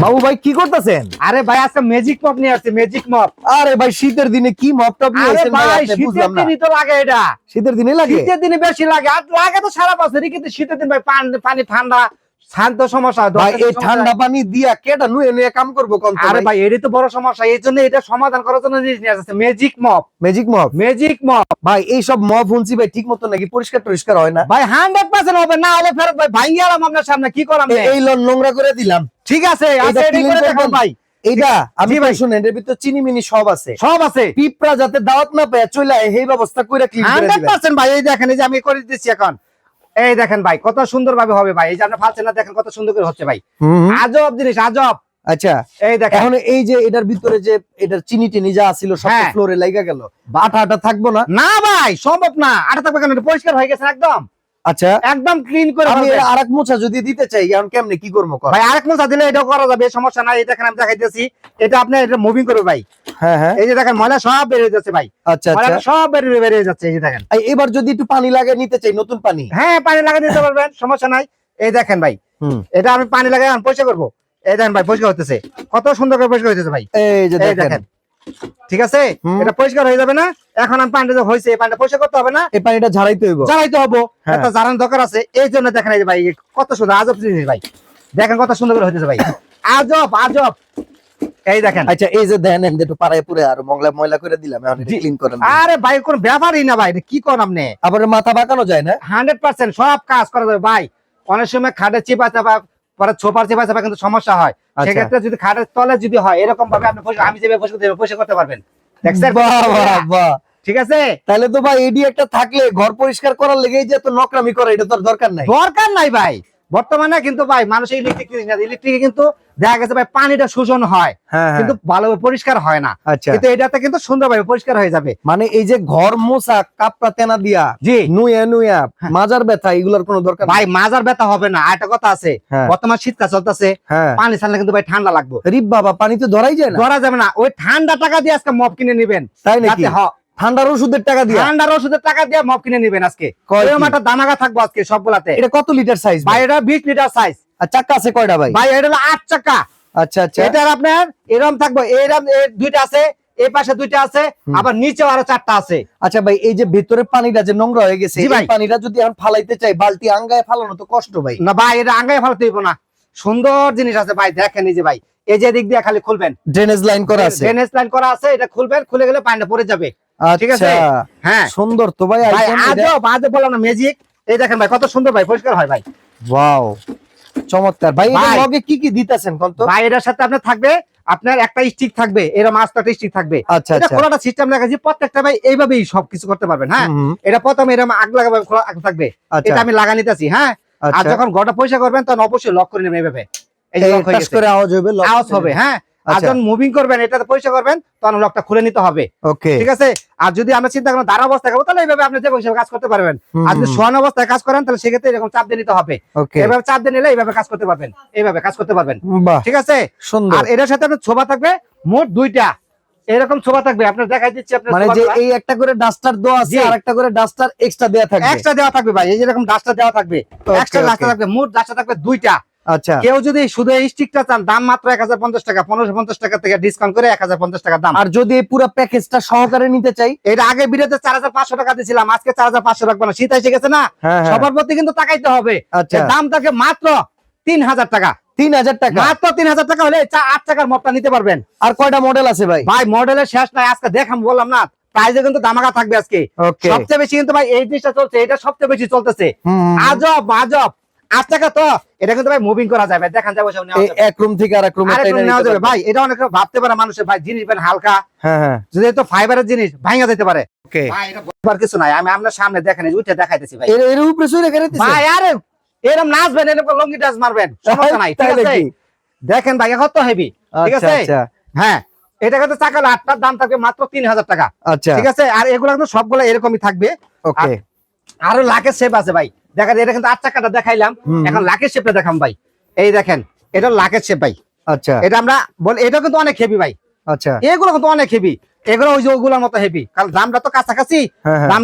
বাবু ভাই কি করতেছেন? আরে ভাই আজকে ম্যাজিক মপ নিয়ে আসছে, ম্যাজিক মপ। আরে ভাই শীতের দিনে কি মপ টপ নিয়ে আরে আসেন ভাই? ভাই আপনি বুঝলাম শীতের না। দিনই তো লাগে এটা। শীতের দিনে লাগে? শীতের দিনে বেশি লাগে, আর লাগে তো সারা বছরই, কিন্তু শীতের দিন ভাই পানি ঠান্ডা, শান্ত সমস্যা হয়। ভাই এই ঠান্ডা পানি দিয়া কেটা নুয়ে নুয়ে কাম করবো কোন? আরে ভাই এটাই তো বড় সমস্যা, এই জন্য এটা সমাধান করার জন্য জিনিস নিয়ে আসছে, magic mop. Magic mop? Magic mop ভাই এই সব মপ শুনছি ভাই ঠিক মতো নাকি পরিষ্কার টরিষ্কার হয় না? ভাই 100% হবে, না হলে ফেরত ভাই ভাঙিয়ে আলাম আপনার সামনে, কি করাম? এই লন নোংরা করে দিলাম। ঠিক আছে, এটা আচ্ছা এটাই clean করে করবেন? দেখান ভাই। এইটা আমি জি ভাই ভাই। শুনেন, এর ভিতর চিনি মিনি সব আছে। সব আছে পিঁপড়া যাতে দাওয়াত না পায় চলে আয়, এই ব্যবস্থা কইরা ক্লিন করে দিবেন। 100% ভাই। এই দেখেন, এই যে আমি করে দিচ্ছি এখন, এই দেখেন ভাই কত সুন্দর ভাবে হবে ভাই। এই যে আপনি ফালছেন না, দেখেন কত সুন্দর করে হচ্ছে ভাই। আজব জিনিস, আজব। আচ্ছা এই দেখেন এখন এই যে এটার ভিতরে যে এটার চিনি টিনি যা ছিল সব হ্যাঁ। ফ্লোরে লাগা গেল, আঠা আঠা থাকবো না? না ভাই সম্ভব না, আটা থাকবে কেন? এটা পরিষ্কার হয়ে গেছে একদম, আচ্ছা একদম ক্লিন করে আমি ফেলবেন। আরেক মোছা যদি দিতে চাই এখন কেমনে কি করবো? ভাই আরেক মোছা দিলে এটাও করা যাবে, সমস্যা নাই। এই দেখেন আমি দেখাইতেছি, এটা আপনি এটা মুভিং করবে ভাই। হ্যাঁ হ্যাঁ এই যে দেখেন ময়লা সব বেরিয়ে যাচ্ছে ভাই, আচ্ছা আচ্ছা। ময়লা সব বেরিয়ে যাচ্ছে। এই যে দেখেন, এবার যদি একটু পানি লাগে নিতে চাই, নতুন পানি? হ্যাঁ পানি লাগিয়ে দিতে পারবেন, সমস্যা নাই। এই দেখেন ভাই, এটা আমি পানি লাগাই পরিষ্কার করবো। এই দেখেন ভাই পরিষ্কার হতেছে, কত সুন্দর করে পরিষ্কার হইতেছে ভাই। এই যে এই দেখেন, ঠিক আছে, এটা পরিষ্কার হয়ে যাবে না? এখন আমি পানিটা হয়েছে, এই পানিটা পরিষ্কার করতে হবে না? এই পানিটা ঝাড়াইতে হইব? জ্বালাইতে হবো, হ্যাঁ। একটা জ্বালানোর দরকার আছে। এই জন্য দেখেন এই যে ভাই কত সুন্দর আজব জিনিস ভাই, দেখেন কত সুন্দর করে হইতেছে ভাই, আজব আজব। এই দেখেন, আচ্ছা এই যে দেন একটু পাড়ায় পুরে আর ময়লা ময়লা করে দিলাম, এখন এটা ক্লিন করেন। আরে ভাই কোনো ব্যাপারই না ভাই, এটা কি করেন আপনি? আবার মাথা বাঁকানো যায় না? 100% সব কাজ করা যাবে ভাই। অনেক সময় খাটে চিপা চাপা, পরে ছোপার চিপা চাপা কিন্তু সমস্যা হয়। সেক্ষেত্রে যদি খাটের তলে যদি হয় এরকম ভাবে আপনি আমি যেভাবে পরিষ্কার করতে পারবেন। দেখছেন? বাহ বাহ বাহ, ঠিক আছে, তাহলে তো ভাই এডি একটা থাকলে ঘর পরিষ্কার করার লেগে যে এত নকরামি করে এটা তো আর দরকার নাই। দরকার নাই ভাই। বর্তমানে কিন্তু ভাই মানুষ ইলেকট্রিক জিনিস না, ইলেকট্রিকে কিন্তু দেখা গেছে ভাই পানিটা শোষণ হয় কিন্তু ভালোভাবে পরিষ্কার হয় না। আচ্ছা কিন্তু এটাতে কিন্তু সুন্দরভাবে পরিষ্কার হয়ে যাবে। মানে এই যে ঘর মোছা কাপড়া তেনা দিয়া জি নুয়া নুয়া মাজার ব্যথা এগুলোর কোনো দরকার ভাই, মাজার ব্যথা হবে না। একটা কথা আছে, বর্তমান শীতকাল চলতেছে, পানি ছাড়লে কিন্তু ভাই ঠান্ডা লাগবে। রিপ বাবা, পানি তো ধরাই যায় না। ধরা যাবে না, ওই ঠান্ডা টাকা দিয়ে আজকে মপ কিনে নিবেন। তাই নাকি? ঠান্ডার ওষুধের টাকা দিয়ে? ঠান্ডার ওষুধের টাকা দিয়ে মপ কিনে নিবেন আজকে। এরকম একটা দামাগা থাকবো আজকে সবগুলাতে। এটা কত লিটার সাইজ ভাই? এটা 20 লিটার সাইজ। আর চাকা আছে কয়টা ভাই? ভাই এটা হলো 8 চাকা। আচ্ছা আচ্ছা, এটার আপনার এরকম থাকবে, এরকম দুইটা আছে, এই পাশে দুইটা আছে, আবার নিচেও আরো 4টা আছে। আচ্ছা ভাই এই যে ভিতরে পানিটা যে নোংরা হয়ে গেছে, জি ভাই। এই পানিটা যদি এখন ফালাইতে চাই বালতি আঙ্গায় ফালানো তো কষ্ট ভাই। না ভাই এটা আঙ্গায় ফালাতে হইব না, সুন্দর জিনিস আছে ভাই। দেখেন এই যে ভাই, এই যে দিক দিয়ে খালি খুলবেন, ড্রেনেজ লাইন করা আছে। ড্রেনেজ লাইন করা আছে, এটা খুলবেন, খুলে গেলে পানিটা পড়ে যাবে। ঠিক আছে, আচ্ছা হ্যাঁ সুন্দর তো ভাই। ভাই আজব আজব বললাম না, ম্যাজিক। এই দেখেন ভাই কত সুন্দর ভাই পরিষ্কার হয় ভাই। ওয়াও চমৎকার ভাই। এর লগে কি কি দিতেছেন কোন তো? ভাই এটার সাথে আপনার থাকবে, আপনার একটা স্টিক থাকবে, এরকম একটা স্টিক থাকবে। আচ্ছা এটা আচ্ছা, খোলাটা সিস্টেম লাগাইছি, প্রত্যেকটা ভাই এইভাবেই সবকিছু করতে পারবেন। হ্যাঁ এটা প্রথমে এরকম আগ লাগাবে, খোলা থাকবে, এটা আমি লাগা নিতেছি। হ্যাঁ আর যখন ঘরটা পরিষ্কার করবেন তখন অবশ্যই লক করে নেবেন এইভাবে, এই যে লক হয়ে গেছে, করে আওয়াজ হবে, আওয়াজ হবে। হ্যাঁ আর যখন মুভিং করবেন, এটাতে পরিষ্কার করবেন, তখন লকটা খুলে নিতে হবে। ওকে ঠিক আছে। আর যদি আমরা চিন্তা করেন দাঁড়া অবস্থায় করবো, তাহলে এইভাবে আপনি যে কাজ করতে পারবেন। আর যদি শোয়ানো অবস্থায় কাজ করেন, তাহলে সেক্ষেত্রে এরকম চাপ দিয়ে নিতে হবে। এইভাবে চাপ দিয়ে নিলে এইভাবে কাজ করতে পারবেন, এইভাবে কাজ করতে পারবেন। ঠিক আছে, সুন্দর। আর এটার সাথে আপনার ছোবা থাকবে মোট 2টা, এরকম ছোবা থাকবে। আপনার দেখাই দিচ্ছি, আপনার মানে যে এই একটা করে ডাস্টার দেওয়া আছে আর একটা করে ডাস্টার এক্সট্রা দেয়া থাকবে। এক্সট্রা দেওয়া থাকবে ভাই, এই যে এরকম ডাস্টার দেওয়া থাকবে, এক্সট্রা ডাস্টার থাকবে, মোট ডাস্টার থাকবে 2টা। আচ্ছা কেউ যদি শুধু এই স্টিকটা চান, দাম মাত্র 1050 টাকা, 1550 টাকা থেকে ডিসকাউন্ট করে 1050 টাকা দাম। আর যদি এই পুরো প্যাকেজটা সহকারে নিতে চাই? এটা আগে ভিডিওতে 4500 টাকা দিয়েছিলাম, আজকে 4500 রাখবো না, শীত এসে গেছে না, সবার প্রতি কিন্তু তাকাইতে হবে। দাম থাকে মাত্র 3000 টাকা। 3000 টাকা? মাত্র 3000 টাকা হলে 8 টাকার মপটা নিতে পারবেন। আর কয়টা মডেল আছে ভাই? ভাই মডেলের শেষ নাই, আজকে দেখাম বললাম না, প্রাইসে কিন্তু দামাকা থাকবে আজকে। সবচেয়ে বেশি কিন্তু ভাই এই জিনিসটা চলছে, এটা সবচেয়ে বেশি চলতেছে। আজব আজব 8 টাকা তো, এটা কিন্তু ভাই মুভিং করা যাবে, দেখান যাবে এক রুম থেকে আরেক রুমে নেওয়া যাবে ভাই। এটা অনেক ভাবতে পারে মানুষের ভাই, জিনিস ভাই হালকা, যদি তো ফাইবারের জিনিস ভাঙা যেতে পারে। ভাই এটা বলার কিছু নাই, আমি আপনার সামনে দেখেন উঠে দেখাইতেছি ভাই। এর উপরে শুয়ে রেখে দিতেছেন ভাই? আরে এরকম নাচবেন, এরকম লঙ্গি ডান্স মারবেন, সমস্যা নাই। ঠিক আছে, দেখেন ভাই কত হেভি। ঠিক আছে, হ্যাঁ এটা কিন্তু চাকা 8টার দাম থাকবে মাত্র 3000 টাকা। আচ্ছা ঠিক আছে, আর এগুলো কিন্তু সবগুলো এরকমই থাকবে। ওকে, আরো লাখের শেপ আছে ভাই, দেখেন এটা কিন্তু 8 চাকাটা দেখাইলাম, এখন লাখের শেপটা দেখাম ভাই। এই দেখেন এটা লাখের শেপ ভাই। আচ্ছা এটা আমরা বলি, এটা কিন্তু অনেক হেভি ভাই। আচ্ছা এগুলো কিন্তু অনেক হেভি, এগুলো ওই যে ওগুলোর মতো হেভি, কারণ দামটা তো কাছাকাছি, দাম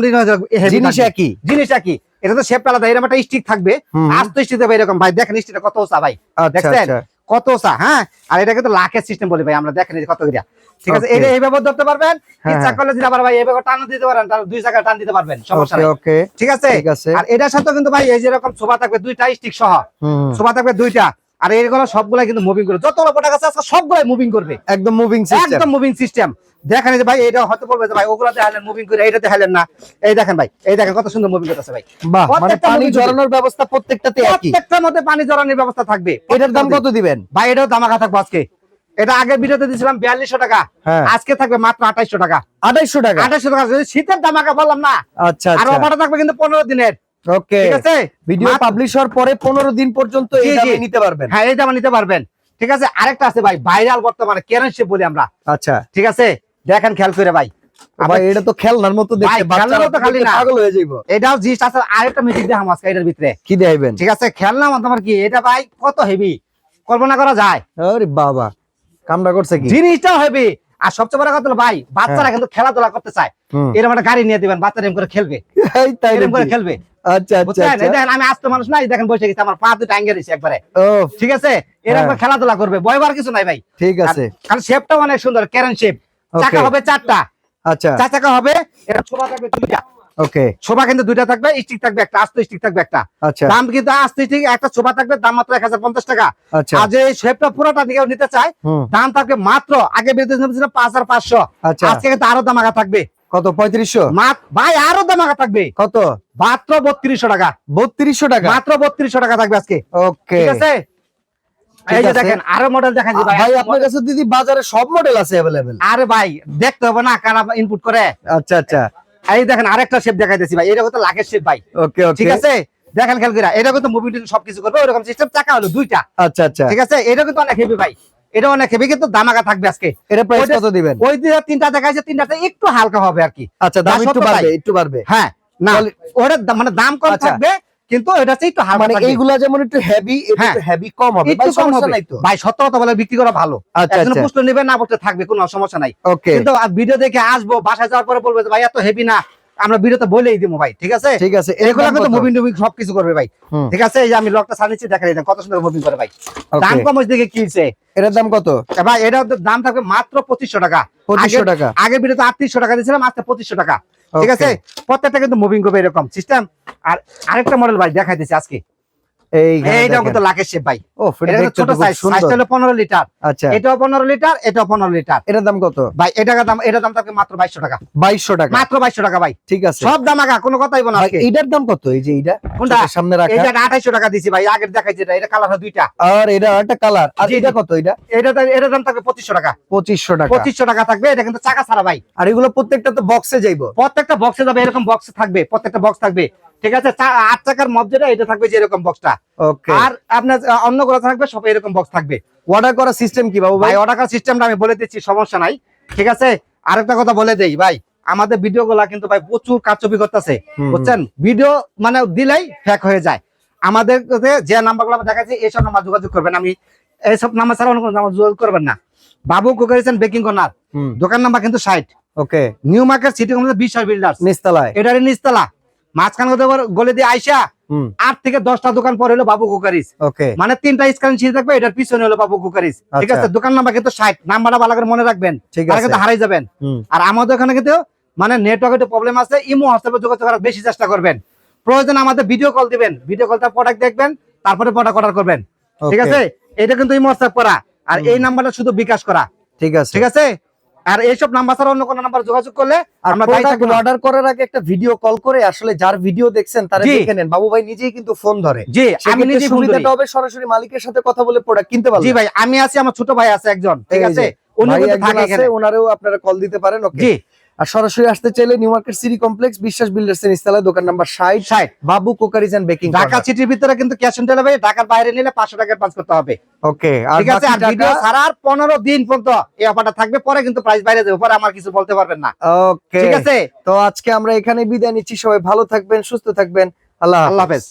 জিনিস একই। এটা তো শেপটা আলাদা, এরকম একটা স্টিক থাকবে, আস্ত স্টিক দেবে এরকম ভাই। দেখেন স্টিকটা কত উঁচা ভাই, দেখছেন কত চা, হ্যাঁ। আর এটা কিন্তু লাখের সিস্টেম বলি ভাই আমরা, দেখেন এই যে কত গিরা, ঠিক আছে। Okay. এটা এইভাবে ধরতে পারবেন, হ্যাঁ, ইচ্ছা করলে যদি আবার ভাই এইভাবে টান দিতে পারেন, তাহলে দুই জায়গায় টান দিতে পারবেন, সমস্যা ওকে নাই, ওকে ঠিক আছে। ঠিক আছে। আর এটার সাথে কিন্তু ভাই এই যে এরকম সোফা থাকবে দুইটা স্টিক সহ, হুম সোফা থাকবে দুইটা। আর এইগুলো সবগুলাই কিন্তু মুভিং করবে, যতগুলো প্রোডাক্ট আছে আজকে সবগুলাই মুভিং করবে, একদম মুভিং সিস্টেম। একদম মুভিং সিস্টেম। দেখেন এই যে ভাই, এটা হয়তো বলবে যে ভাই ওগুলা দেখালেন মুভিং করে, এটা দেখালেন না। এই দেখেন ভাই, এই দেখেন কত সুন্দর মুভিং করতেছে ভাই। বাহ, মানে প্রত্যেকটা পানি moving ঝরানোর ব্যবস্থা প্রত্যেকটাতে একই। প্রত্যেকটার মধ্যে পানি জড়ানোর ব্যবস্থা থাকবে। এটার দাম কত দিবেন ভাই? এটাও দামাকা থাকবে আজকে। এটা আগের ভিডিওতে দিয়েছিলাম 4200 টাকা, হ্যাঁ। আজকে থাকবে মাত্র 2800 টাকা। 2800 টাকা। 2800 টাকা, যদি শীতের দামাকা বললাম না। আচ্ছা আর আচ্ছা অফারটা থাকবে কিন্তু 15 দিনের, ওকে। ঠিক আছে। ভিডিও পাবলিশ হওয়ার পরে 15 দিন পর্যন্ত এই জি, দামে জি। নিতে পারবেন। হ্যাঁ, এই দামে নিতে পারবেন, ঠিক আছে। আরেকটা আছে ভাই, ভাইরাল বর্তমানে কেরেন শেপ বলি আমরা, আচ্ছা ঠিক আছে। দেখেন খেয়াল করে ভাই, ভাই এটা তো খেলনার মতো দেখতে, ভাই, খেলনার বাচ্চারা মতো খালি না। পাগল হয়ে যাইবো। এটাও জিনিস আছে। আরেকটা মিউজিক দেখাম আজকে এটার ভিতরে, কি দেখাইবেন? ঠিক আছে। খেলনা তোমার কি এটা ভাই, কত হেভি, কল্পনা করা যায়। আরে বাবা, কামড়া করছে কি? জিনিসটাও হেভি। আর সবচেয়ে বড় কথা হলো ভাই, বাচ্চারা কিন্তু খেলাধুলা করতে চায়, হুম। এরকম একটা গাড়ি নিয়ে দিবেন, বাচ্চারা এরকম করে খেলবে, এই তাই এরকম করে নাকি? খেলবে, আচ্ছা আচ্ছা বুঝছেন। আচ্ছা। এই দেখেন আমি আস্ত মানুষ না, এই দেখেন বসে গেছি, আমার পা দুটো আঙ্গে দিয়েছে একবারে, ও ঠিক আছে। এরকম করে হ্যাঁ। খেলাধুলা করবে, ভয়বার কিছু নাই ভাই। ঠিক আছে। কারণ শেপটাও অনেক সুন্দর, ক্যারেন শেপ। চাকা Okay. হবে 4টা, আচ্ছা 4 চাকা হবে। এটা শোভা থাকবে 2টা, ওকে শোভা কিন্তু 2টা থাকবে, স্টিক থাকবে একটা, আস্ত স্টিক থাকবে একটা। আচ্ছা দাম কিন্তু আস্ত স্টিক একটা শোভা থাকবে, দাম মাত্র 1050 টাকা। আচ্ছা আর যে শেপটা পুরোটা দিকে নিতে চায়, হুম দাম থাকবে মাত্র, আগে বেঁধে 5500, আচ্ছা আজকে কিন্তু আরো দাম আগা থাকবে। কত? 3500? ভাই আরো দাম আগা থাকবে, কত? মাত্র 3200 টাকা, 3200 টাকা। মাত্র 3200 টাকা থাকবে আজকে, ওকে ঠিক আছে। ঠিক এই যে আছে। দেখেন আরো মডেল দেখাচ্ছি ভাই। ভাই আপনার কাছে দিদি বাজারে সব মডেল আছে अवेलेबल? আরে ভাই দেখতে হবে না, কারা ইনপুট করে। আচ্ছা আচ্ছা এই দেখেন আরেকটা শেপ দেখাইতেছি ভাই, এটা কত লাখের শেপ ভাই, ওকে ওকে ঠিক আছে। দেখেন খেয়াল করে, এটা কিন্তু মুভি সবকিছু করবে, ওরকম সিস্টেম। চাকা হলো 2টা, আচ্ছা আচ্ছা। ঠিক আছে। এটা কিন্তু অনেক হেভি ভাই, এটা অনেক হেভি, কিন্তু দামাকা থাকবে আজকে। এটা প্রাইস ওইটা- কত দিবেন? ওই দিকে 3টা দেখাইছে, 3টাতে একটু হালকা হবে আর কি। আচ্ছা দাম একটু সত্তর বাড়বে, ভাই। একটু বাড়বে। হ্যাঁ, না ওটা মানে দাম কম আচ্ছা। থাকবে, কিন্তু এটা একটু হালকা মানে থাকবে। এইগুলা যেমন একটু হেভি, এটা হ্যাঁ। একটু হেভি কম হবে। একটু ভাই কম সমস্যা হবে নাই তো? ভাই, সত্য কথা বলে বিক্রি করা ভালো। আচ্ছা একজন আচ্ছা প্রশ্ন নেবে না, বলতে থাকবে, কোনো সমস্যা নাই। ওকে কিন্তু ভিডিও দেখে আসবো, বাসায় যাওয়ার পরে বলবে যে ভাই এত হেভি না, আমরা ভিডিওতে বলেই দিব ভাই, ঠিক আছে। ঠিক আছে। এগুলো কিন্তু মুভিং টুভিং সবকিছু করবে ভাই, হুম ঠিক আছে। এই যে আমি লকটা ছাড়িয়েছি, দেখেন এই দেখেন কত সুন্দর মুভিং করে ভাই। ওকে। দাম কম দিকে কিনছে এটার দাম কত? ভাই, এটা দাম থাকবে মাত্র 2500 টাকা। 2500 টাকা। আগে ভিডিওতে 3800 টাকা দিয়েছিলাম, আজকে 2500 টাকা, ঠিক Okay. আছে। প্রত্যেকটা কিন্তু মুভিং করবে এরকম সিস্টেম। আর আরেকটা মডেল ভাই দেখাই দিচ্ছি আজকে, এইটাও কিন্তু লাখের শেপ ভাই। ও এটা কিন্তু ছোট সাইজ, সাইজটা হলো 15 লিটার। আচ্ছা এটাও 15 লিটার, এটাও 15 লিটার। এটার দাম কত? ভাই এটার দাম থাকবে মাত্র 2200 টাকা, 2200 টাকা। মাত্র 2200 টাকা ভাই। ঠিক আছে। সব দাম আগা, কোনো কথাই বলা ভাই এইটার দাম কত? এই যে এইটা কোনটা? চোখের সামনে রাখা, এটা 2800 টাকা দিছি ভাই, আগের দেখাইছি এটা কালার হয় 2টা। আর এটা একটা কালার। আর জি, এটা জি। কত? এটা এটার দাম থাকবে 2500 টাকা, 2500 টাকা। 2500 টাকা থাকবে। এটা কিন্তু চাকা ছাড়া ভাই, আর এগুলো প্রত্যেকটা তো বক্সে যাইবো? প্রত্যেকটা বক্সে যাবে, এরকম বক্স থাকবে, প্রত্যেকটা বক্স থাকবে, ঠিক আছে। 8 চাকার মধ্যে এটা থাকবে যে এরকম বক্সটা। ওকে। আর আপনার অন্যগুলো থাকবে সব এরকম বক্স থাকবে। অর্ডার করার সিস্টেম কি বাবু ভাই? ভাই অর্ডার করার সিস্টেমটা আমি বলে দিচ্ছি, সমস্যা নাই, ঠিক আছে। আরেকটা কথা বলে দেই ভাই, আমাদের ভিডিও গুলা কিন্তু ভাই প্রচুর কারচুপি করতেছে, হুম, বুঝছেন। ভিডিও মানে দিলেই ফেক হয়ে যায়। আমাদের কাছে যে নাম্বারগুলো আমি দেখাচ্ছি, এইসব নাম্বার যোগাযোগ করবেন। আমি এইসব নাম্বার ছাড়া অন্য কোনো নাম্বার যোগাযোগ করবেন না। বাবু কুকারিস বেকিং কর্নার, হুম দোকান নাম্বার কিন্তু 60, ওকে। নিউ মার্কেট সিটি কমপ্লেক্স, বিশাল বিল্ডার্স, নিচতলায়। এটার নিচতলা। মাঝখান গলে দিয়ে আইসা হুম 8 থেকে 10টা দোকান পরে হলো বাবু কুকারিস, ওকে। মানে 3টা স্ক্রিন ছিল থাকবে, এটার পিছনে হলো বাবু কুকারিস, ঠিক আচ্ছা। আছে। দোকান নাম্বার কিন্তু 60, নাম্বারটা ভালো করে মনে রাখবেন, ঠিক তাহলে আছে। কিন্তু হারাই যাবেন। হুম আর আমাদের ওখানে কিন্তু মানে নেটওয়ার্কের প্রবলেম আছে, ইমো হোয়াটসঅ্যাপে যোগাযোগ করার বেশি চেষ্টা করবেন। প্রয়োজন আমাদের ভিডিও কল দিবেন, ভিডিও কলটা প্রোডাক্ট দেখবেন, তারপরে প্রোডাক্ট অর্ডার করবেন, ঠিক Okay. আছে। এটা কিন্তু ইমো হোয়াটসঅ্যাপ করা, আর এই নাম্বারটা শুধু বিকাশ করা, ঠিক আছে। ঠিক আছে। আর এইসব নাম্বার ছাড়া অন্য কোনো নাম্বার যোগাযোগ করলে আমরা দায়ী থাকবো না। অর্ডার করার আগে একটা ভিডিও কল করে আসলে যার ভিডিও দেখছেন তারা জি। দেখে নেন। বাবু ভাই নিজেই কিন্তু ফোন ধরে। জি, আমি সেক্ষেত্রে নিজে সুবিধাটা হবে সরাসরি মালিকের সাথে কথা বলে প্রোডাক্ট কিনতে পারবেন। জি ভাই, আমি আছি, আমার ছোট ভাই আছে একজন, ঠিক এই আছে, যে, উনি ভাই কিন্তু একজন থাকে আছে, এখানে। ওনারেও আপনারা কল দিতে পারেন। ওকে। জি, আর সরাসরি আসতে চাইলে New Market City Complex, Biswas builders এর নিচতলায়, দোকান number 60, Babu cookeries and baking Dhaka corner. সিটির ভিতরে কিন্তু ক্যাশ অন ডেলিভারি, ঢাকার বাইরে নিলে 500 টাকা অ্যাডভান্স করতে হবে, ওকে। আর ঠিক আছে। আর বাকি ভিডিও টাকা ছাড়ার 15 দিন পর্যন্ত এই অফারটা থাকবে, পরে কিন্তু প্রাইস বাইরে যাবে, পরে আমার কিছু বলতে পারবেন না, ওকে। ঠিক আছে। তো আজকে আমরা এখানে বিদায় নিচ্ছি। সবাই ভালো থাকবেন, সুস্থ থাকবেন। আল্লাহ আল্লাহ হাফেজ।